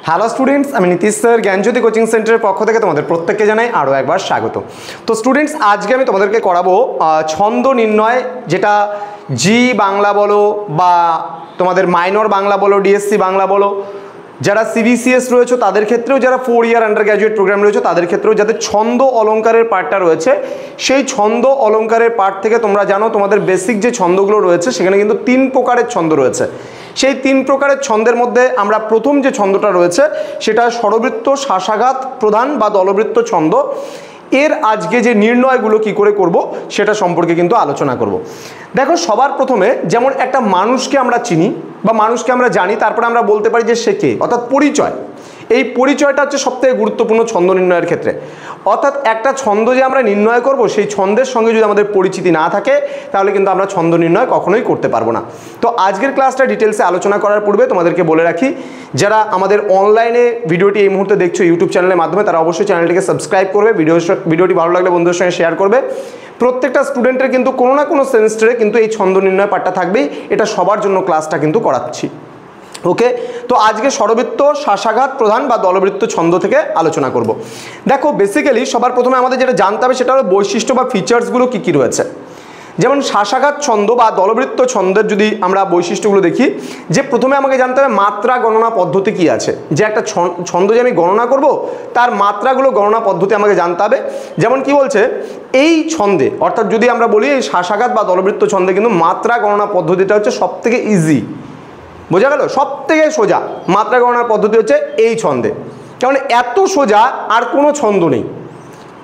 Hello students, আমি Nitish sir জ্ঞানজ্যোতি coaching সেন্টারের পক্ষ থেকে তোমাদের প্রত্যেককে জানাই আরও একবার স্বাগত। তো স্টুডেন্টস, আজকে আমি তোমাদেরকে করাবো ছন্দ নির্ণয়, যেটা জি বাংলা বলো বা তোমাদের মাইনর বাংলা বলো, ডিএসসি বাংলা বলো, যারা সিবিসিএস রয়েছে তাদের ক্ষেত্রেও, যারা 4 ইয়ার আন্ডার গ্র্যাজুয়েট প্রোগ্রাম রয়েছে তাদের ক্ষেত্রেও, যাদের ছন্দ অলঙ্কারের পার্টটা রয়েছে, সেই ছন্দ অলঙ্কারের পার্ট থেকে তোমরা জানো তোমাদের বেসিক যে ছন্দগুলো রয়েছে সেখানে কিন্তু 3 প্রকারের ছন্দ রয়েছে। সেই 3 প্রকারের ছন্দের মধ্যে আমরা প্রথম যে ছন্দটা রয়েছে সেটা স্বরবৃত্ত, শ্বাসাঘাত প্রধান বা দলবৃত্ত ছন্দ। এর আজকে যে নির্ণয়গুলো কি করে করব সেটা সম্পর্কে কিন্তু আলোচনা করব। দেখো, সবার প্রথমে যেমন একটা মানুষকে আমরা চিনি বা মানুষকে আমরা জানি, তারপরে আমরা বলতে পারি যে সে কে, অর্থাৎ পরিচয়। এই পরিচয়টা হচ্ছে সবথেকে গুরুত্বপূর্ণ ছন্দ নির্ণয়ের ক্ষেত্রে। অর্থাৎ একটা ছন্দ যে আমরা নির্ণয় করব, সেই ছন্দের সঙ্গে যদি আমাদের পরিচিতি না থাকে তাহলে কিন্তু আমরা ছন্দ নির্ণয় কখনোই করতে পারবো না। তো আজকের ক্লাসটা ডিটেলসে আলোচনা করার পূর্বে তোমাদেরকে বলে রাখি, যারা আমাদের অনলাইনে ভিডিওটি এই মুহূর্তে দেখছো ইউটিউব চ্যানেলের মাধ্যমে, তারা অবশ্যই চ্যানেলটিকে সাবস্ক্রাইব করবে, ভিডিওটি ভালো লাগলে বন্ধুদের সঙ্গে শেয়ার করবে। প্রত্যেকটা স্টুডেন্টের কিন্তু কোনো না কোনো সেমিস্টারে কিন্তু এই ছন্দ নির্ণয় পাঠটা থাকবেই, এটা সবার জন্য ক্লাসটা কিন্তু করাচ্ছি। ওকে, তো আজকে স্বরবৃত্ত, শ্বাসাঘাত প্রধান বা দলবৃত্ত ছন্দ থেকে আলোচনা করব। দেখো, বেসিক্যালি সবার প্রথমে আমাদের যেটা জানতে হবে সেটা হলো বৈশিষ্ট্য বা ফিচার্সগুলো কী কী রয়েছে। যেমন শ্বাসাঘাত ছন্দ বা দলবৃত্ত ছন্দের যদি আমরা বৈশিষ্ট্যগুলো দেখি, যে প্রথমে আমাকে জানতে হবে মাত্রা গণনা পদ্ধতি কি আছে। যে একটা ছন্দ যে আমি গণনা করব তার মাত্রাগুলো গণনা পদ্ধতি আমাকে জানতে হবে। যেমন কি বলছে, এই ছন্দে, অর্থাৎ যদি আমরা বলি এই শ্বাসাঘাত বা দলবৃত্ত ছন্দে কিন্তু মাত্রা গণনা পদ্ধতিটা হচ্ছে সবথেকে ইজি, বোঝা গেল? সব থেকে সোজা মাত্রা গণনার পদ্ধতি হচ্ছে এই ছন্দে, কারণ এত সোজা আর কোনো ছন্দ নেই।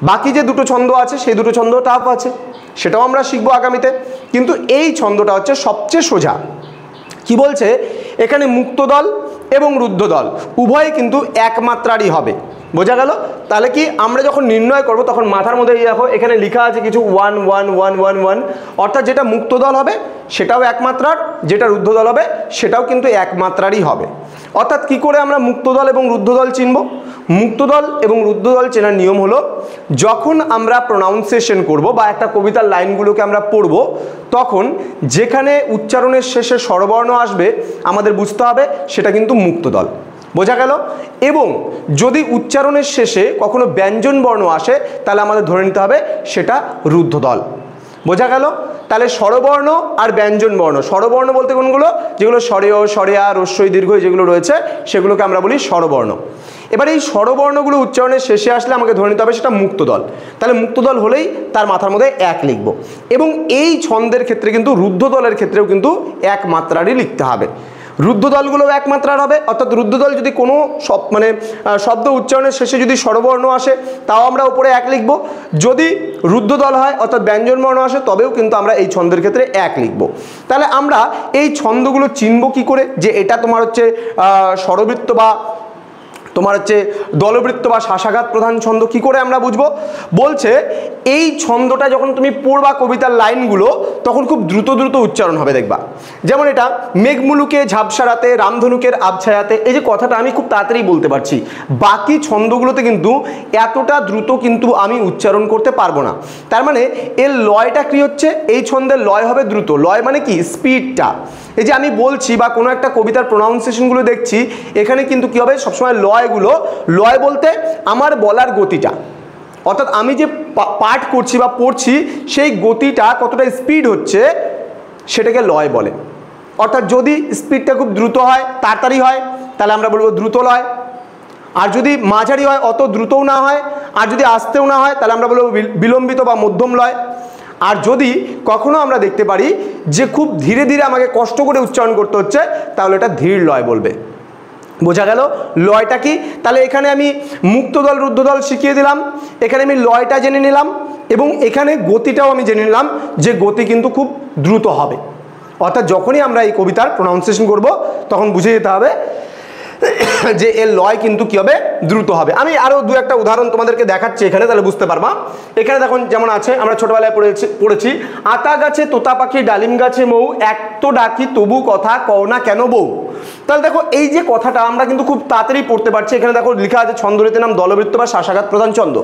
বাকি যে দুটো ছন্দ আছে সেই দুটো ছন্দ টাফ আছে, সেটাও আমরা শিখবো আগামীতে, কিন্তু এই ছন্দটা হচ্ছে সবচেয়ে সোজা। কি বলছে এখানে, মুক্ত দল এবং রুদ্ধ দল উভয় কিন্তু এক মাত্রারই হবে, বোঝা গেল? তাহলে কি আমরা যখন নির্ণয় করব তখন মাথার মধ্যে দেখো এখানে লেখা আছে কিছু 1 1 1 1 1, অর্থাৎ যেটা মুক্ত দল হবে সেটাও এক মাত্রার, যেটা রুদ্ধ দল হবে সেটাও কিন্তু এক মাত্রারই হবে। অর্থাৎ কি করে আমরা মুক্ত দল এবং রুদ্ধ দল চিনব? মুক্ত দল এবং রুদ্ধ দল চেনার নিয়ম হলো, যখন আমরা প্রোনাউন্সিয়েশন করব বা একটা কবিতার লাইনগুলোকে আমরা পড়ব, তখন যেখানে উচ্চারণের শেষে স্বরবর্ণ আসবে আমাদের বুঝতে হবে সেটা কিন্তু মুক্ত দল, বোঝা গেল? এবং যদি উচ্চারণের শেষে কখনো ব্যঞ্জন বর্ণ আসে তাহলে আমাদের ধরে নিতে হবে সেটা রুদ্ধ দল, বোঝা গেল? তাহলে স্বরবর্ণ আর ব্যঞ্জন বর্ণ, স্বরবর্ণ বলতে কোনগুলো, যেগুলো স্বরেয়, স্বরেয়া, রস্যই, দীর্ঘই যেগুলো রয়েছে সেগুলোকে আমরা বলি স্বরবর্ণ। এবার এই স্বরবর্ণগুলো উচ্চারণের শেষে আসলে আমাকে ধরে নিতে হবে সেটা মুক্ত দল। তাহলে মুক্ত দল হলেই তার মাথার মধ্যে এক লিখব। এবং এই ছন্দের ক্ষেত্রে কিন্তু রুদ্ধ দলের ক্ষেত্রেও কিন্তু এক মাত্রারই লিখতে হবে। রুদ্ধ দলগুলো এক মাত্রার হবে, অর্থাৎ রুদ্ধ দল যদি কোনো শব্দ উচ্চারণের শেষে যদি স্বরবর্ণ আসে তাও আমরা উপরে এক লিখব। যদি রুদ্ধ দল হয় অর্থাৎ ব্যঞ্জন বর্ণ আসে তবেও কিন্তু আমরা এই ছন্দের ক্ষেত্রে এক লিখব। তাহলে আমরা এই ছন্দগুলো চিনব কি করে, যে এটা তোমার হচ্ছে স্বরবৃত্ত বা তোমার হচ্ছে দলবৃত্ত বা শ্বাসাঘাত প্রধান ছন্দ, কি করে আমরা বুঝবো? বলছে এই ছন্দটা যখন তুমি পড়বা কবিতার লাইনগুলো তখন খুব দ্রুত দ্রুত উচ্চারণ হবে, দেখবা। যেমন এটা, মেঘমুলুকে ঝাপসারাতে রামধনুকের আবছায়াতে, এই যে কথাটা আমি খুব তাড়াতাড়ি বলতে পারছি, বাকি ছন্দগুলোতে কিন্তু এতটা দ্রুত কিন্তু আমি উচ্চারণ করতে পারবো না। তার মানে এর লয়টা কি হচ্ছে, এই ছন্দের লয় হবে দ্রুত। লয় মানে কি, স্পিডটা। এই যে আমি বলছি বা কোনো একটা কবিতার প্রোনাউন্সিয়েশনগুলো দেখছি, এখানে কিন্তু কি হবে সবসময় লয়গুলো, লয় বলতে আমার বলার গতিটা, অর্থাৎ আমি যে পাঠ করছি বা পড়ছি সেই গতিটা কতটা স্পিড হচ্ছে সেটাকে লয় বলে। অর্থাৎ যদি স্পিডটা খুব দ্রুত হয়, তাড়াতাড়ি হয়, তাহলে আমরা বলবো দ্রুত লয়। আর যদি মাঝারি হয়, অত দ্রুতও না হয়, আর যদি আস্তেও না হয় তাহলে আমরা বলবো বিলম্বিত বা মধ্যম লয়। আর যদি কখনো আমরা দেখতে পারি যে খুব ধীরে ধীরে আমাকে কষ্ট করে উচ্চারণ করতে হচ্ছে তাহলে এটা ধীর লয় বলবে, বোঝা গেল? লয়টা কি, তাহলে এখানে আমি মুক্ত দল রুদ্ধ দল শিখিয়ে দিলাম, এখানে আমি লয়টা জেনে নিলাম এবং এখানে গতিটাও আমি জেনে নিলাম যে গতি কিন্তু খুব দ্রুত হবে। অর্থাৎ যখনই আমরা এই কবিতার প্রোনাউন্সিয়েশন করব তখন বুঝে যেতে হবে যে এর লয় কিন্তু কি হবে, দ্রুত হবে। আমি আরো দু একটা উদাহরণ তোমাদেরকে দেখাচ্ছি এখানে, তাহলে বুঝতে পারবা। এখানে দেখুন যেমন আছে, আমরা ছোটবেলায় পড়েছি, আতা গাছে তোতা পাখি ডালিম গাছে মৌ, এক তো ডাকি তবু কথা কও না কেন বউ। তাহলে দেখো এই যে কথাটা আমরা কিন্তু খুব তাড়াতাড়ি পড়তে পারছি। এখানে দেখো লেখা আছে ছন্দরীতির নাম দলবৃত্ত বা শ্বাসাঘাত প্রধান ছন্দ।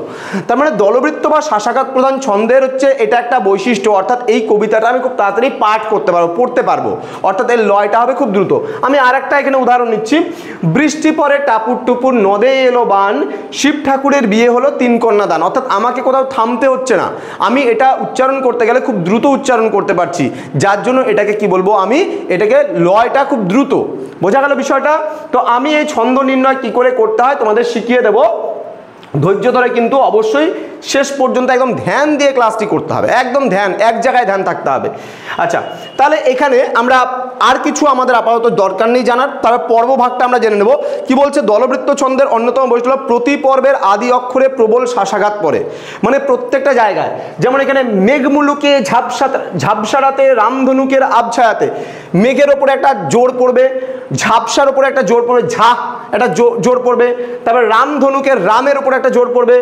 তার মানে দলবৃত্ত বা শ্বাসাঘাত প্রধান ছন্দের হচ্ছে এটা একটা বৈশিষ্ট্য, অর্থাৎ এই কবিতাটা আমি খুব তাড়াতাড়ি পাঠ করতে পারবো, পড়তে পারবো, অর্থাৎ এর লয়টা হবে খুব দ্রুত। আমি আর একটা এখানে উদাহরণ নিচ্ছি, বৃষ্টি পরে টাপুর টুপুর নদে এলো বান, শিব ঠাকুরের বিয়ে হলো 3 কন্যা দান। অর্থাৎ আমাকে কোথাও থামতে হচ্ছে না, আমি এটা উচ্চারণ করতে গেলে খুব দ্রুত উচ্চারণ করতে পারছি, যার জন্য এটাকে কি বলবো, আমি এটাকে লয়টা খুব দ্রুত। বোঝা গেল বিষয়টা? তো আমি এই ছন্দ নির্ণয় কি করে করতে হয় তোমাদের শিখিয়ে দেব, ধৈর্য ধরে কিন্তু অবশ্যই শেষ পর্যন্ত একদম ধ্যান দিয়ে ক্লাসটি করতে হবে, একদম ধ্যান, এক জায়গায় ধ্যান থাকতে হবে। আচ্ছা, তাহলে এখানে আমরা আর কিছু আমাদের আপাতত দরকার নেই জানার, তারপর পর্ব ভাগটা আমরা জেনে নেব। কি বলছে, দলবৃত্ত ছন্দের অন্যতম বৈশিষ্ট্য হলো প্রতি পর্বের আদি অক্ষরে প্রবল শ্বাসাঘাত পড়ে, মানে প্রত্যেকটা জায়গায়। যেমন এখানে মেঘমুলুকে ঝাপসারাতে রামধনুকের আবছায়াতে, মেঘের ওপরে একটা জোর পড়বে, ঝাপসার উপরে একটা জোর পড়বে, একটা জোর পড়বে, তারপর রামধনুকের রামের উপরে একটা জোর পড়বে,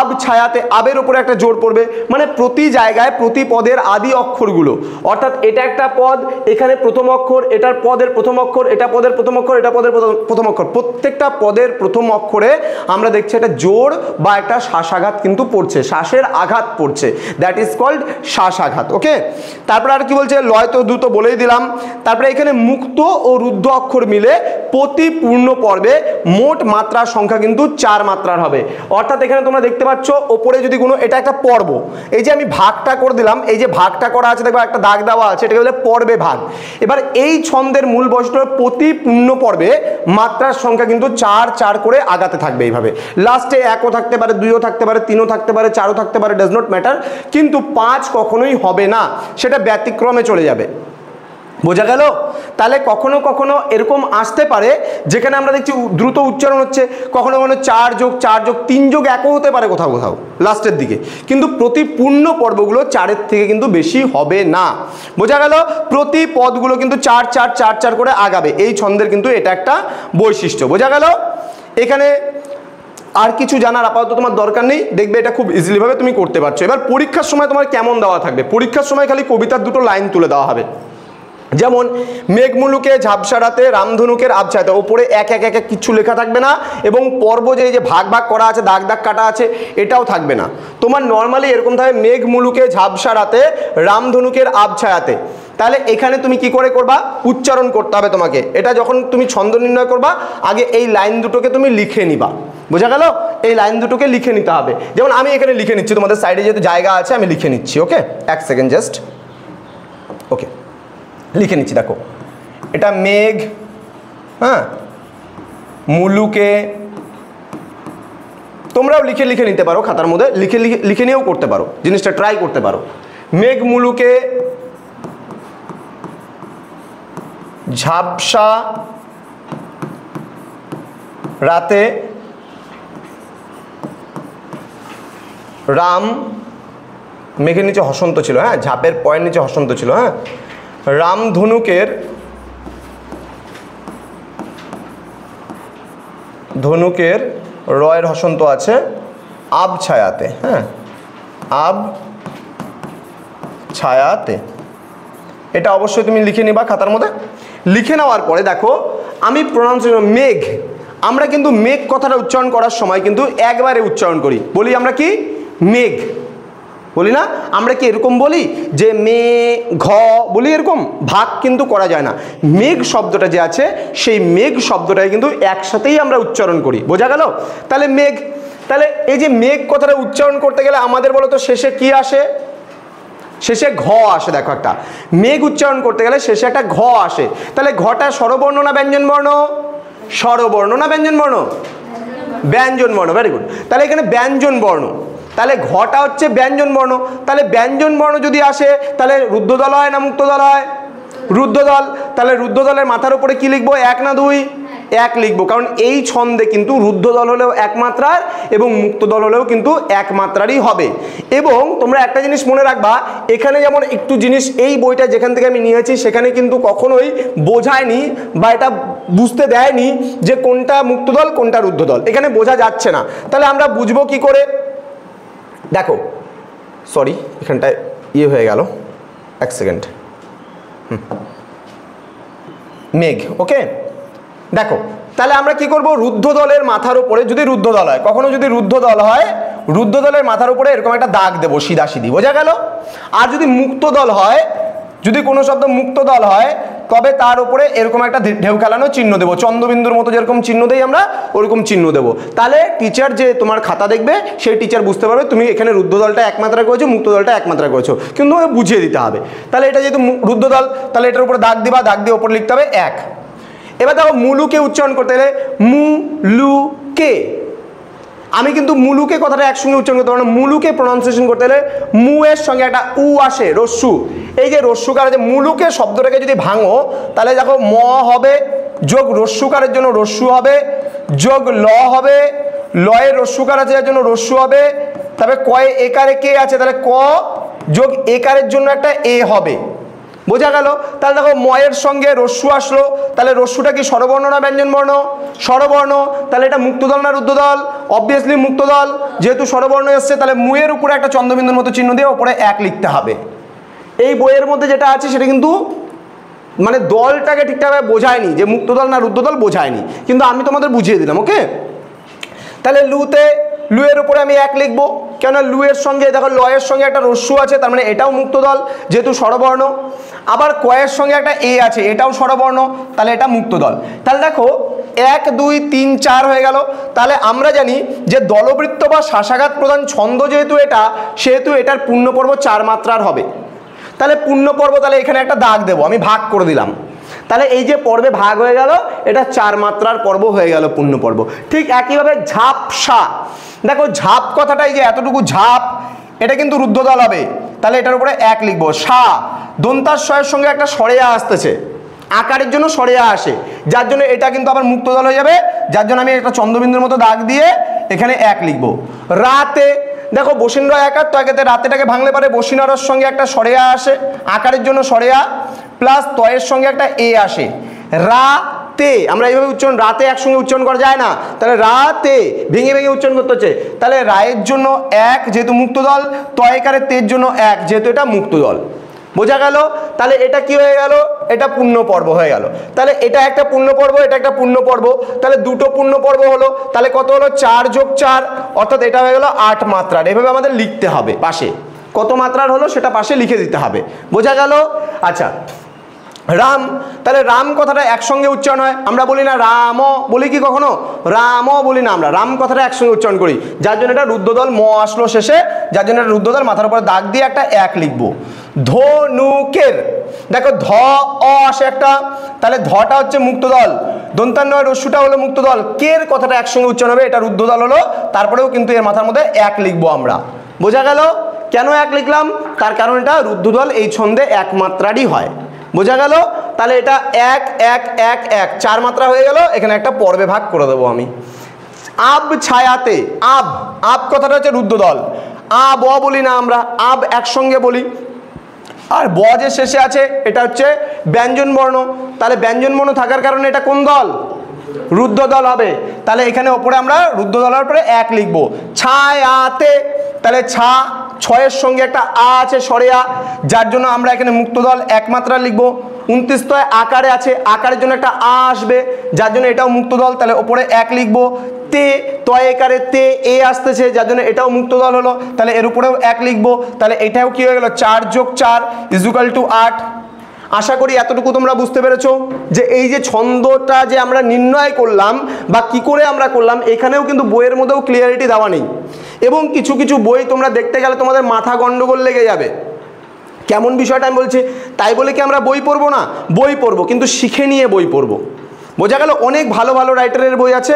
আবছায়াতে আবের উপরে একটা জোর পড়বে, মানে প্রতি জায়গায় প্রতি পদের আদি অক্ষরগুলো, অর্থাৎ এটা একটা পদ, এখানে প্রথম অক্ষর, এটার পদের প্রথম অক্ষর, এটা পদের প্রথম অক্ষর, এটা পদের প্রথম অক্ষর, প্রত্যেকটা পদের প্রথম অক্ষরে আমরা দেখছি একটা জোর বা একটা শ্বাসাঘাত কিন্তু পড়ছে, শ্বাসের আঘাত পড়ছে, দ্যাট ইজ কল্ড শ্বাসাঘাত। ওকে, তারপরে আর কি বলছে, লয় তো দ্রুত বলেই দিলাম। তারপরে এখানে মুক্ত ও রুদ্ধ অক্ষর মিলে প্রতি পূর্ণ পর্বে মোট মাত্রার সংখ্যা কিন্তু 4 মাত্রার হবে। অর্থাৎ এখানে তোমরা দেখতে পাচ্ছ ওপরে যদি কোনো, এটা একটা পর্ব, এই যে আমি ভাগটা করে দিলাম, এই যে ভাগটা করা আছে দেখো একটা দাগ দেওয়া আছে, এটাকে বলে পর্বে ভাগ। এবার এই ছন্দের মূল বৈশিষ্ট্য প্রতি পূর্ণ পর্বে মাত্রার সংখ্যা কিন্তু 4 4 করে আগাতে থাকবে এইভাবে, লাস্টে 1ও থাকতে পারে, 2ও থাকতে পারে, 3ও থাকতে পারে, 4ও থাকতে পারে, ডাজ নট ম্যাটার, কিন্তু 5 কখনোই হবে না, সেটা ব্যতিক্রমে চলে যাবে। বোঝা গেল? তাহলে কখনো কখনো এরকম আসতে পারে যেখানে আমরা দেখছি দ্রুত উচ্চারণ হচ্ছে, কখনো কখনো 4 যোগ 4 যোগ 3 যোগ 1ও হতে পারে কোথাও কোথাও লাস্টের দিকে, কিন্তু প্রতি পূর্ণ পর্বগুলো 4-এর থেকে কিন্তু বেশি হবে না। বোঝা গেল? প্রতি পদগুলো কিন্তু 4 4 4 4 করে আগাবে, এই ছন্দের কিন্তু এটা একটা বৈশিষ্ট্য। বোঝা গেল? এখানে আর কিছু জানার আপাতত তোমার দরকার নেই, দেখবে এটা খুব ইজিলি ভাবে তুমি করতে পারছো। এবার পরীক্ষার সময় তোমার কেমন দেওয়া থাকবে, পরীক্ষার সময় খালি কবিতার দুটো লাইন তুলে দেওয়া হবে, যেমন মেঘমুলুকে ঝাপসারাতে রামধনুকের আবছায়াতে, ওপরে এক এক এক এক কিছু লেখা থাকবে না, এবং পর্ব যে ভাগ ভাগ করা আছে, দাগ দাগ কাটা আছে, এটাও থাকবে না। তোমার নর্মালি এরকম থাকবে, মেঘমুলুকে ঝাপসারাতে রামধনুকের আবছায়াতে। তাহলে এখানে তুমি কি করে করবা, উচ্চারণ করতে হবে তোমাকে। এটা যখন তুমি ছন্দ নির্ণয় করবা, আগে এই লাইন দুটোকে তুমি লিখে নিবা। বোঝা গেল? এই লাইন দুটোকে লিখে নিতে হবে। যেমন আমি এখানে লিখে নিচ্ছি, তোমাদের সাইডে যেহেতু জায়গা আছে আমি লিখে নিচ্ছি। ওকে, 1 সেকেন্ড জাস্ট। ওকে, লিখে নিচ্ছি। দেখো, এটা মেঘ, হ্যাঁ, মুলুকে, তোমরাও লিখে লিখে নিতে পারো, খাতার মধ্যে লিখে লিখে নিয়েও করতে পারো, জিনিসটা ট্রাই করতে পারো। মেঘ মুলুকে ঝাপসা রাতে রাম, মেঘের নিচে হসন্ত ছিল, হ্যাঁ, ঝাপের পয়ের নিচে হসন্ত ছিল, হ্যাঁ, রামধনুকের রয়ের হসন্ত আছে আব ছায়াতে, হ্যাঁ, আব ছায়াতে, এটা অবশ্যই তুমি লিখে নিবা খাতার মধ্যে। লিখে নেওয়ার পরে দেখো আমি প্রনাউন্সিয়েশন, মেঘ, আমরা কিন্তু মেঘ কথাটা উচ্চারণ করার সময় কিন্তু একবারে উচ্চারণ করি, বলি আমরা কি মেঘ বলি না, আমরা কি এরকম বলি যে মে ঘ বলি, এরকম ভাগ কিন্তু করা যায় না। মেঘ শব্দটা যে আছে সেই মেঘ শব্দটাই কিন্তু একসাথেই আমরা উচ্চারণ করি। বোঝা গেল? তাহলে মেঘ, তাহলে এই যে মেঘ কথাটা উচ্চারণ করতে গেলে আমাদের বলো তো শেষে কি আসে, শেষে ঘ আসে। দেখো একটা মেঘ উচ্চারণ করতে গেলে শেষে একটা ঘ আসে, তাহলে ঘটা স্বরবর্ণ না ব্যঞ্জন বর্ণ? স্বরবর্ণ না ব্যঞ্জন বর্ণ? ব্যঞ্জন বর্ণ। Very good. তাহলে এখানে ব্যঞ্জন বর্ণ, তাহলে ঘটা হচ্ছে ব্যঞ্জন বর্ণ। তাহলে ব্যঞ্জন বর্ণ যদি আসে তাহলে রুদ্ধদল হয় না মুক্তদল হয়? রুদ্ধদল। তাহলে রুদ্ধদলের মাথার উপরে কি লিখবো, 1 না 2? 1 লিখবো, কারণ এই ছন্দে কিন্তু রুদ্ধদল হলেও 1 মাত্রার এবং মুক্তদল হলেও কিন্তু 1 মাত্রারই হবে। এবং তোমরা একটা জিনিস মনে রাখবা, এখানে যেমন একটু জিনিস, এই বইটা যেখান থেকে আমি নিয়েছি সেখানে কিন্তু কখনোই বোঝায়নি বা এটা বুঝতে দেয়নি যে কোনটা মুক্তদল কোনটা রুদ্ধদল, এখানে বোঝা যাচ্ছে না। তাহলে আমরা বুঝবো কি করে? দেখো, সরি এখানটায় হয়ে গেল, 1 সেকেন্ড। মেঘ, ওকে, দেখো তাহলে আমরা কি করব, রুদ্ধ দলের মাথার উপরে, যদি রুদ্ধ দল হয়, কখনো যদি রুদ্ধ দল হয়, রুদ্ধ দলের মাথার উপরে এরকম একটা দাগ দেবো সিধা সিধি, বোঝা গেল। আর যদি মুক্ত দল হয়, যদি কোনো শব্দ মুক্ত দল হয়, তবে তার উপরে এরকম একটা ঢেউ খেলানো চিহ্ন দেবো, চন্দ্রবিন্দুর মতো যেরকম চিহ্ন দেই আমরা ওরকম চিহ্ন দেবো। তাহলে টিচার যে তোমার খাতা দেখবে সেই টিচার বুঝতে পারবে তুমি এখানে রুদ্ধ দলটা এক মাত্রা করেছো, মুক্ত দলটা এক মাত্রা করেছো, কিন্তু বুঝিয়ে দিতে হবে। তাহলে এটা যেহেতু রুদ্ধ দল, তাহলে এটার উপরে দাগ দিবা, দাগ দিয়ে ওপরে লিখতে হবে এক। এবার দেখো মুলুকে উচ্চারণ করতে গেলে মুলুকে, আমি কিন্তু মুলুকে কথাটা একসঙ্গে উচ্চারণ করতে পারবো না। মুলুকে প্রনাউন্সিয়েশন করতে গেলে মু এর সঙ্গে একটা উ আসে, রস্যু। এই যে রস্যুকার যে মুলুকে শব্দটাকে যদি ভাঙো, তাহলে দেখো ম হবে, যোগ রস্যুকারের জন্য রস্যু হবে, যোগ ল হবে, লয়ের রস্যুকার আছে যার জন্য রস্যু হবে, তবে কয়ে একারে কে আছে, তাহলে ক যোগ একারের জন্য একটা এ হবে, বোঝা গেল। তাহলে দেখো ময়ের সঙ্গে রস্যু আসলো, তাহলে রস্যুটা কি স্বরবর্ণ না ব্যঞ্জন বর্ণ? স্বরবর্ণ। তাহলে এটা মুক্ত দল না রুদ্ধ দল? অবভিয়াসলি মুক্ত দল, যেহেতু স্বরবর্ণ এসছে তাহলে মুয়ের উপরে একটা চন্দ্রবিন্দুর মতো চিহ্ন দিয়ে ওপরে এক লিখতে হবে। এই বইয়ের মধ্যে যেটা আছে সেটা কিন্তু মানে দলটাকে ঠিকঠাকভাবে বোঝায়নি, যে মুক্ত দল না রুদ্ধ দল বোঝায়নি, কিন্তু আমি তোমাদের বুঝিয়ে দিলাম। ওকে, তাহলে লুতে, লুয়ের উপরে আমি এক লিখবো, কেননা লুয়ের সঙ্গে দেখো লয়ের সঙ্গে একটা রস্যু আছে, তার মানে এটাও মুক্ত দল যেহেতু স্বরবর্ণ। আবার কয়ের সঙ্গে একটা এ আছে, এটাও স্বরবর্ণ, তাহলে এটা মুক্ত দল। তাহলে দেখো 1 2 3 4 হয়ে গেল। তাহলে আমরা জানি যে দলবৃত্ত বা শ্বাসাঘাত প্রধান ছন্দ যেহেতু এটা, সেহেতু এটার পূর্ণপর্ব 4 মাত্রার হবে। তাহলে পূর্ণপর্ব, তাহলে এখানে একটা দাগ দেবো, আমি ভাগ করে দিলাম। তাহলে এই যে পর্বে ভাগ হয়ে গেল, এটা 4 মাত্রার পর্ব হয়ে গেল, পূর্ণ পর্ব। ঠিক একইভাবে ঝাপসা, দেখো ঝাপ কথাটা, এই যে এতটুকু ঝাপ, এটা কিন্তু রুদ্ধ দল হবে, তাহলে এটার উপরে এক লিখবো। সা, দন্তাশ্রয়ের সঙ্গে একটা সরেয়া আসতেছে, আকারের জন্য সরেয়া আসে, যার জন্য এটা কিন্তু আবার মুক্ত দল হয়ে যাবে, যার জন্য আমি একটা চন্দ্রবিন্দুর মতো দাগ দিয়ে এখানে এক লিখবো। রাতে, দেখো বসিন্দ্র একার, তো একেতে রাতেটাকে ভাঙলে পারে বসিনারর সঙ্গে একটা সরেয়া আসে, আকারের জন্য সরেয়া, প্লাস তয়ের সঙ্গে একটা এ আসে, রাতে। আমরা এইভাবে উচ্চারণ, রাতে একসঙ্গে উচ্চারণ করা যায় না, তাহলে রাতে ভেঙে ভেঙে উচ্চারণ করতে হচ্ছে। তাহলে রায়ের জন্য এক যেহেতু মুক্ত দল, তয়কারের তের জন্য এক যেহেতু এটা মুক্ত দল, বোঝা গেল। তাহলে এটা কি হয়ে গেল, এটা পূর্ণ পর্ব হয়ে গেল। তাহলে এটা একটা পূর্ণ পর্ব, এটা একটা পূর্ণ পর্ব, তাহলে দুটো পূর্ণ পর্ব হলো। তাহলে কত হলো, 4 যোগ 4, অর্থাৎ এটা হয়ে গেল 8 মাত্রার। এভাবে আমাদের লিখতে হবে, পাশে কত মাত্রার হলো সেটা পাশে লিখে দিতে হবে, বোঝা গেল। আচ্ছা, রাম, তাহলে রাম কথাটা একসঙ্গে উচ্চারণ হয়, আমরা বলি না রাম, বলি কি কখনো? রাম বলি না, আমরা রাম কথাটা একসঙ্গে উচ্চারণ করি, যার জন্য এটা রুদ্ধদল ম আসলো শেষে, যার জন্য এটা রুদ্ধদল, মাথার উপরে দাগ দিয়ে একটা এক লিখবো। ধনুকের, দেখো ধ অ আসে একটা, তাহলে ধটা হচ্ছে মুক্ত দল, দন্তান্বয় রস্যুটা হলো মুক্ত দল, কের কথাটা একসঙ্গে উচ্চারণ হবে, এটা রুদ্ধ দল হলো, তারপরেও কিন্তু এর মাথার মধ্যে এক লিখবো আমরা, বোঝা গেল। কেন এক লিখলাম? তার কারণ এটা রুদ্ধ দল এই ছন্দে এক মাত্রারই হয়, বোঝা গেল। তাহলে এটা 1 1 1 1 4 মাত্রা হয়ে গেল, এখানে একটা পর্বে ভাগ করে দেবো আমি। আব ছায়াতে, আব, আব কথাটা হচ্ছে রুদ্ধ দল, আব বলি না আমরা, আব একসঙ্গে বলি। আর ব যে শেষে আছে এটা হচ্ছে ব্যঞ্জন বর্ণ, তাহলে ব্যঞ্জন বর্ণ থাকার কারণে এটা কোন দল? রুদ্ধ দল হবে। তাহলে এখানে ওপরে আমরা রুদ্ধ দলের উপরে এক লিখবো। ছায়াতে, তাহলে ছা, ছয়ের সঙ্গে একটা আ আছে সরেয়া, যার জন্য আমরা এখানে মুক্ত দল এক মাত্রা লিখবো। 29 তয় আকারে আছে, আকারের জন্য একটা আ আসবে, যার জন্য এটাও মুক্ত দল, তাহলে ওপরে এক লিখবো। তে, তয় একারে তে এ আসতেছে, যার জন্য এটাও মুক্ত দল হলো, তাহলে এর উপরেও এক লিখবো। তাহলে এটাও কি হয়ে গেল, 4 যোগ 4 = 8। আশা করি এতটুকু তোমরা বুঝতে পেরেছো যে এই যে ছন্দটা যে আমরা নির্ণয় করলাম বা কি করে আমরা করলাম, এখানেও কিন্তু বইয়ের মধ্যেও ক্লিয়ারিটি দেওয়া নেই, এবং কিছু কিছু বই তোমরা দেখতে গেলে তোমাদের মাথা গন্ডগোল লেগে যাবে। কেমন বিষয়টা আমি বলছি, তাই বলে কি আমরা বই পড়বো না? বই পড়বো, কিন্তু শিখে নিয়ে বই পড়বো, বোঝা গেল। অনেক ভালো ভালো রাইটারের বই আছে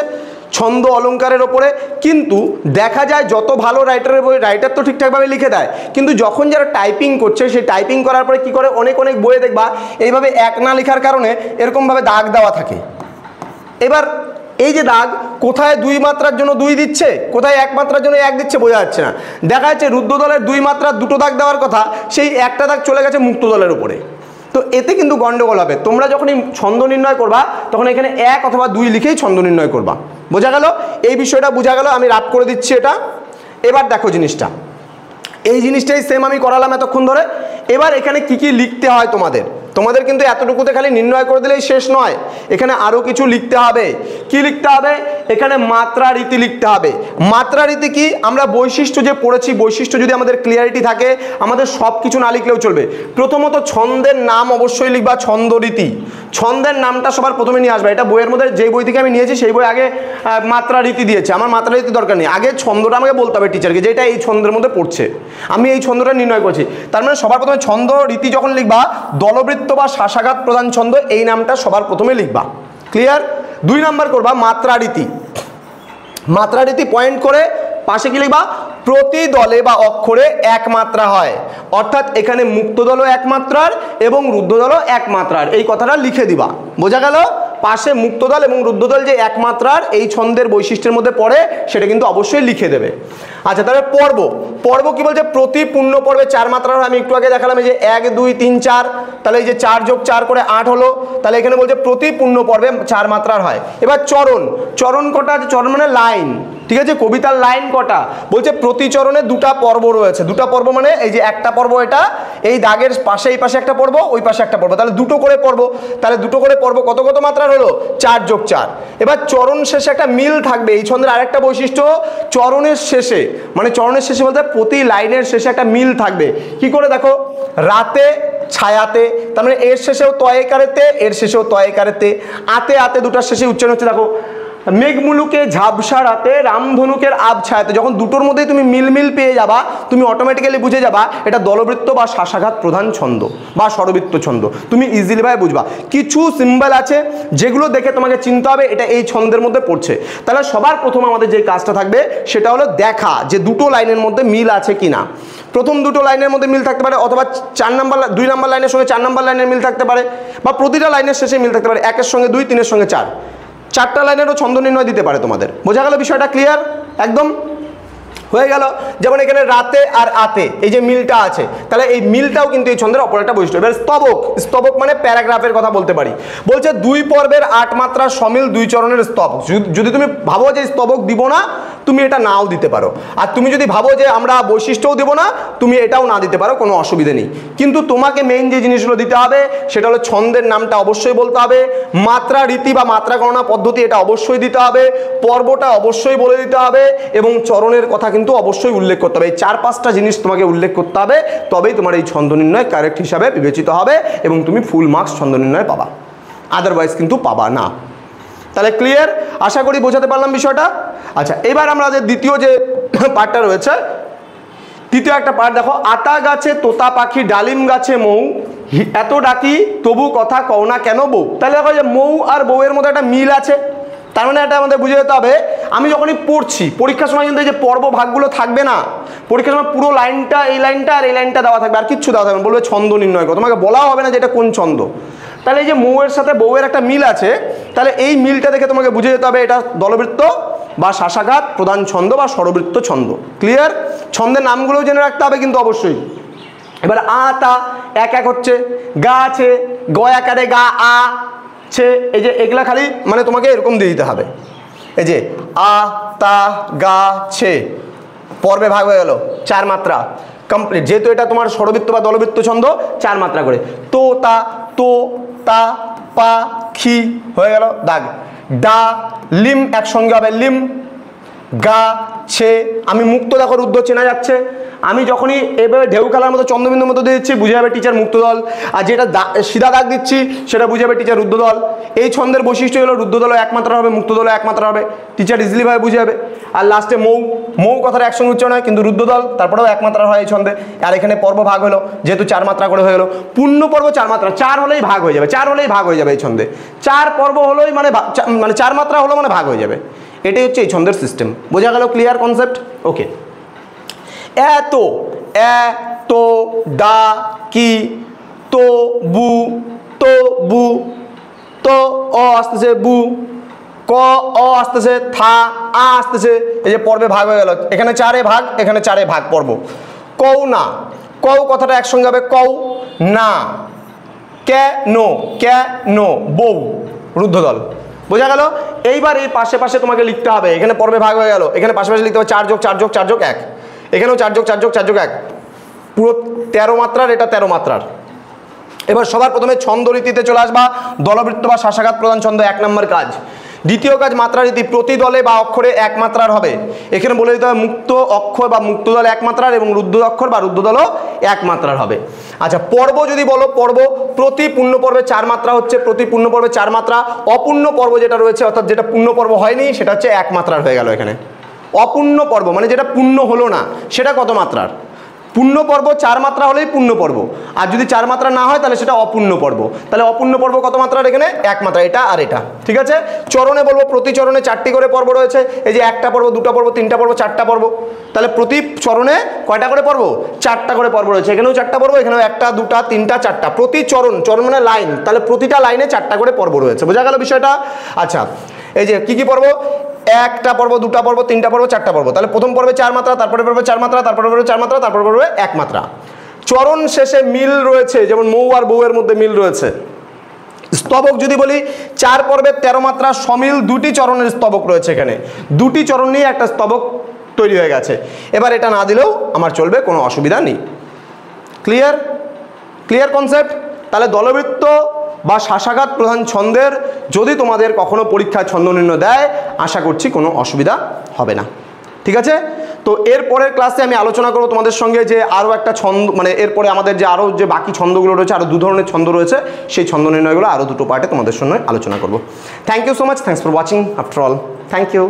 ছন্দ অলঙ্কারের ওপরে, কিন্তু দেখা যায় যত ভালো রাইটারের বই, রাইটার তো ঠিকঠাকভাবে লিখে দেয়, কিন্তু যখন যারা টাইপিং করছে, সেই টাইপিং করার পরে কি করে, অনেক অনেক বইয়ে দেখবা এইভাবে এক না লেখার কারণে এরকমভাবে দাগ দেওয়া থাকে। এবার এই যে দাগ, কোথায় 2 মাত্রার জন্য 2 দিচ্ছে, কোথায় 1 মাত্রার জন্য 1 দিচ্ছে, বোঝা যাচ্ছে না। দেখা যাচ্ছে রুদ্ধ দলের 2 মাত্রার 2টো দাগ দেওয়ার কথা, সেই একটা দাগ চলে গেছে মুক্ত দলের উপরে, তো এতে কিন্তু গন্ডগোল হবে। তোমরা যখনই ছন্দ নির্ণয় করবা, তখন এখানে 1 অথবা 2 লিখেই ছন্দ নির্ণয় করবা, বোঝা গেল। এই বিষয়টা বোঝা গেল, আমি রাফ করে দিচ্ছি এটা। এবার দেখো জিনিসটা, এই জিনিসটাই সেম আমি করালাম এতক্ষণ ধরে। এবার এখানে কি কি লিখতে হয় তোমাদের, তোমাদের কিন্তু এতটুকুতে খালি নির্ণয় করে দিলেই শেষ নয়, এখানে আরও কিছু লিখতে হবে। কি লিখতে হবে? এখানে মাত্রা রীতি লিখতে হবে। মাত্রা রীতি কি? আমরা বৈশিষ্ট্য যে পড়েছি, বৈশিষ্ট্য যদি আমাদের ক্লিয়ারিটি থাকে, আমাদের সব কিছু না লিখলেও চলবে। প্রথমত ছন্দের নাম অবশ্যই লিখবা, ছন্দ রীতি। ছন্দের নামটা সবার প্রথমে নিয়ে আসবে। এটা বইয়ের মধ্যে যেই বই থেকে আমি নিয়েছি সেই বই আগে মাত্রা রীতি দিয়েছে, আমার মাত্রা রীতি দরকার নেই। আগে ছন্দটা আমাকে বলতে হবে টিচারকে যে এটা এই ছন্দের মধ্যে পড়ছে, আমি এই ছন্দটা নির্ণয় করছি। তার মানে সবার প্রথমে ছন্দ রীতি যখন লিখবা, দলবৃত্ত বা শ্বাসাঘাত প্রধান ছন্দ এই নামটা সবার প্রথমে লিখবা। ক্লিয়ার? 2 নাম্বার করবা মাত্রা রীতি। মাত্রা রীতি পয়েন্ট করে পাশে কি লিখবা? প্রতি দলে বা অক্ষরে এক মাত্রা হয়, অর্থাৎ এখানে মুক্ত দলও এক মাত্রার এবং রুদ্ধ দলও এক মাত্রার, এই কথাটা লিখে দিবা। বোঝা গেল? পাশে মুক্তদল এবং রুদ্ধদল যে এক মাত্রার এই ছন্দের বৈশিষ্ট্যের মধ্যে পড়ে সেটা কিন্তু অবশ্যই লিখে দেবে। আচ্ছা, তাহলে পর্ব। পর্ব কি বলছে? প্রতি পূর্ণ পর্বে 4 মাত্রার। আমি একটু আগে দেখালাম এই যে 1 2 3 4, তাহলে এই যে 4 যোগ 4 করে 8 হলো। তাহলে এখানে বলছে প্রতি পূর্ণ পর্বে 4 মাত্রার হয়। এবার চরণ। চরণ কটা আছে? চরণ মানে লাইন, ঠিক আছে? কবিতার লাইন কটা? বলছে প্রতি চরণে 2টা পর্ব রয়েছে। 2টা পর্ব মানে এই যে একটা পর্ব, এটা এই দাগের পাশে এই পাশে একটা পর্ব, ওই পাশে একটা পর্ব, তাহলে 2টো করে পর্ব। তাহলে 2টো করে পর্ব কত কত মাত্রার হলো? 4 যোগ 4। এবার চরণ শেষে একটা মিল থাকবে। এই ছন্দের আরেকটা বৈশিষ্ট্য, চরণের শেষে, মানে চরণের শেষে বলতে প্রতি লাইনের শেষে একটা মিল থাকবে। কি করে? দেখো, রাতে ছায়াতে, তার মানে এর শেষেও তয়েকারেতে, এর শেষেও তয়েকারেতে, আতে আতে দুটার শেষে উচ্চারণ হচ্ছে। দেখো, মেঘমুলুকে ঝাপসা রাতে রামধনুকের আব ছায়াতে, যখন দুটোর মধ্যেই তুমি মিল পেয়ে যাবা, তুমি অটোমেটিক্যালি বুঝে যাবা এটা দলবৃত্ত বা শ্বাসাঘাত প্রধান ছন্দ বা স্বরবৃত্ত ছন্দ। তুমি ইজিলি ভাবে বুঝবা। কিছু সিম্বল আছে যেগুলো দেখে তোমাকে চিনতে হবে এটা এই ছন্দের মধ্যে পড়ছে। তাহলে সবার প্রথম আমাদের যে কাজটা থাকবে সেটা হলো দেখা যে দুটো লাইনের মধ্যে মিল আছে কিনা। প্রথম দুটো লাইনের মধ্যে মিল থাকতে পারে, অথবা 2 নাম্বার লাইনের সঙ্গে 4 নাম্বার লাইনের মিল থাকতে পারে, বা প্রতিটা লাইনের শেষে মিল থাকতে পারে। 1-এর সঙ্গে 2, 3-এর সঙ্গে 4, 4টা লাইনেরও ছন্দ নির্ণয় দিতে পারে তোমাদের। বোঝা গেল বিষয়টা? ক্লিয়ার একদম হয়ে গেল। যেমন এখানে রাতে আর আতে এই যে মিলটা আছে, তাহলে এই মিলটাও কিন্তু এই ছন্দের অপর একটা বৈশিষ্ট্য। এবার স্তবক। স্তবক মানে প্যারাগ্রাফের কথা বলতে পারি। বলছে 2 পর্বের 8 মাত্রার সমিল 2 চরণের স্তবক। যদি তুমি ভাবো যে স্তবক দিব না, তুমি এটা নাও দিতে পারো। আর তুমি যদি ভাবো যে আমরা বৈশিষ্ট্যও দেবো না, তুমি এটাও না দিতে পারো, কোনো অসুবিধা নেই। কিন্তু তোমাকে মেইন যে জিনিসগুলো দিতে হবে সেটা হলো ছন্দের নামটা অবশ্যই বলতে হবে, মাত্রা রীতি বা মাত্রা গণনা পদ্ধতি এটা অবশ্যই দিতে হবে, পর্বটা অবশ্যই বলে দিতে হবে, এবং চরণের কথা কিন্তু অবশ্যই উল্লেখ করতে হবে। এই 4-5টা জিনিস তোমাকে উল্লেখ করতে হবে, তবেই তোমার এই ছন্দ নির্ণয় কারেক্ট হিসাবে বিবেচিত হবে এবং তুমি ফুল মার্কস ছন্দ নির্ণয় পাবা, আদারওয়াইজ কিন্তু পাবা না। তাহলে ক্লিয়ার? আশা করি বোঝাতে পারলাম বিষয়টা। আচ্ছা, এবার আমরা যে দ্বিতীয় যে পার্টটা রয়েছে, তৃতীয় একটা পার্ট দেখো, আতা গাছে তোতা পাখি ডালিম গাছে মৌ, এত ডাকি তবু কথা কও না কেন বউ। তাহলে দেখো যে মৌ আর বউয়ের মধ্যে একটা মিল আছে, তার মানে এটা আমাদের বুঝে যেতে হবে। আমি যখনই পড়ছি পরীক্ষার সময় কিন্তু এই যে পর্ব ভাগগুলো থাকবে না, পরীক্ষার সময় পুরো লাইনটা এই লাইনটা আর এই লাইনটা দেওয়া থাকবে, আর কিচ্ছু দেওয়া থাকবে না। বলবে ছন্দ নির্ণয় করো, তোমাকে বলাও হবে না যে এটা কোন ছন্দ। তাহলে এই যে মৌয়ের সাথে বউয়ের একটা মিল আছে, তাহলে এই মিলটা দেখে তোমাকে বুঝে যেতে হবে এটা দলবৃত্ত বা শ্বাসাঘাত প্রধান ছন্দ বা স্বরবৃত্ত ছন্দ। ক্লিয়ার? ছন্দের নামগুলোও জেনে রাখতে হবে কিন্তু অবশ্যই। এবার আ তা এক এক হচ্ছে, গা আছে, গ আকারে গা আ ছে, এই যে এগুলা খালি মানে তোমাকে এরকম দিয়ে দিতে হবে। এই যে আ তা গা ছে পর্বে ভাগ হয়ে গেল, 4 মাত্রা কমপ্লিট। যেহেতু এটা তোমার স্বরবৃত্ত বা দলবৃত্ত ছন্দ, 4 মাত্রা করে। তো তা পা খি হয়ে গেল দাগ। ডা লিম একসঙ্গে হবে লিম। গা ছে, আমি মুক্ত দেখো রুদ্ধ চেনা যাচ্ছে। আমি যখনই এভাবে ঢেউ খেলার মতো চন্দ্রবিন্দুর মতো দিয়ে দিচ্ছি বুঝে যাবে টিচার মুক্ত দল, আর যেটা সিধা দাগ দিচ্ছি সেটা বুঝে যাবে টিচার রুদ্ধ দল। এই ছন্দের বৈশিষ্ট্য হলো রুদ্ধ দলও একমাত্রা হবে, মুক্ত দলও একমাত্রা হবে, টিচার ইজিলিভাবে বুঝে যাবে। আর লাস্টে মৌ, মৌ কথাটা একসঙ্গে উচ্চারণ হয় কিন্তু রুদ্ধ দল তারপরেও একমাত্রা হয় এই ছন্দে। আর এখানে পর্ব ভাগ হলো, যেহেতু 4 মাত্রা করে হয়ে গেলো, পূর্ণ পর্ব 4 মাত্রা, 4 হলেই ভাগ হয়ে যাবে, 4 হলেই ভাগ হয়ে যাবে এই ছন্দে। 4 পর্ব হলোই মানে 4 মাত্রা হলো মানে ভাগ হয়ে যাবে। এটাই হচ্ছে এই ছন্দের সিস্টেম। বোঝা গেল? Clear concept? ওকে। এত ডা কি তো বু তো অ আসতেছে বু, ক অ আসতেছে থা আ আসতেছে, এই যে পর্বে ভাগ হয়ে গেল। এখানে 4-এ ভাগ, এখানে 4-এ ভাগ পর্ব। কও না, কও কথাটা একসঙ্গে হবে কও না। কেন বউ রুদ্ধ দল। বোঝা গেল? এইবার এই পাশে পাশে তোমাকে লিখতে হবে। এখানে পর্বে ভাগ হয়ে গেল, এখানে পাশে পাশে লিখতে হবে 4 যোগ 4 যোগ 4 যোগ 1, এখানেও 4 যোগ 4 যোগ 4 যোগ 1, পুরো 13 মাত্রার, এটা 13 মাত্রার। এবার সবার প্রথমে ছন্দ রীতিতে চলে আসবা। দলবৃত্ত বা শাসাঘাত প্রধান ছন্দ 1 নম্বর কাজ। দ্বিতীয় কাজ মাত্রা রীতি, প্রতি দলে বা অক্ষরে এক মাত্রার হবে। এখানে বলে দিতে হবে মুক্ত অক্ষর বা মুক্ত দল এক মাত্রার এবং রুদ্ধ অক্ষর বা রুদ্ধ দলও এক মাত্রার হবে। আচ্ছা, পর্ব যদি বলো, পর্ব প্রতি পূর্ণ পর্বে 4 মাত্রা হচ্ছে, প্রতি পূর্ণ পর্বে 4 মাত্রা। অপূর্ণ পর্ব যেটা রয়েছে, অর্থাৎ যেটা পূর্ণ পর্ব হয়নি, সেটা হচ্ছে 1 মাত্রার হয়ে গেল। এখানে অপূর্ণ পর্ব মানে যেটা পূর্ণ হলো না, সেটা কত মাত্রার? পূর্ণ পর্ব 4 মাত্রা হলেই পূর্ণ পর্ব, আর যদি 4 মাত্রা না হয় তাহলে সেটা অপূর্ণ পর্ব। তাহলে অপূর্ণ পর্ব কত মাত্রার? এখানে 1 মাত্রা, এটা আর এটা, ঠিক আছে। চরণে বলবো, প্রতি চরণে 4টি করে পর্ব রয়েছে। এই যে 1টা পর্ব, 2টা পর্ব, 3টা পর্ব, 4টা পর্ব। তাহলে প্রতি চরণে কয়টা করে পর্ব? 4টা করে পর্ব রয়েছে। এখানেও 4টা পর্ব, এখানেও 1টা 2টা 3টা 4টা। প্রতি চরণ, চরণ মানে লাইন, তাহলে প্রতিটা লাইনে 4টা করে পর্ব রয়েছে। বোঝা গেল বিষয়টা? আচ্ছা, এই যে কি কি পর্ব? 1টা পর্ব, 2টা পর্ব, 3টা পর্ব, 4টা পর্ব। তাহলে প্রথম পর্বে 4 মাত্রা, তারপরে পর্বে 4 মাত্রা, তারপরে পর্বে 4 মাত্রা, তারপরে পর্বে 1 মাত্রা। চরণ শেষে মিল রয়েছে, যেমন মৌ আর বউয়ের মধ্যে মিল রয়েছে। স্তবক যদি বলি, 4 পর্বের 13 মাত্রা সমিল 2টি চরণের স্তবক রয়েছে। এখানে 2টি চরণ নিয়ে একটা স্তবক তৈরি হয়ে গেছে। এবার এটা না দিলেও আমার চলবে, কোনো অসুবিধা নেই। ক্লিয়ার? Clear concept? তাহলে দলবৃত্ত বা শাসাঘাত প্রধান ছন্দের যদি তোমাদের কখনো পরীক্ষায় ছন্দ নির্ণয় দেয়, আশা করছি কোনো অসুবিধা হবে না। ঠিক আছে? তো এর পরের ক্লাসে আমি আলোচনা করব তোমাদের সঙ্গে যে আরও একটা ছন্দ, মানে এরপরে আমাদের যে আরও যে বাকি ছন্দগুলো রয়েছে, আরও 2 ধরনের ছন্দ রয়েছে, সেই ছন্দ নির্ণয়গুলো আরও 2টো পার্টে তোমাদের সঙ্গে আলোচনা করব। Thank you so much, thanks for watching after all, thank you.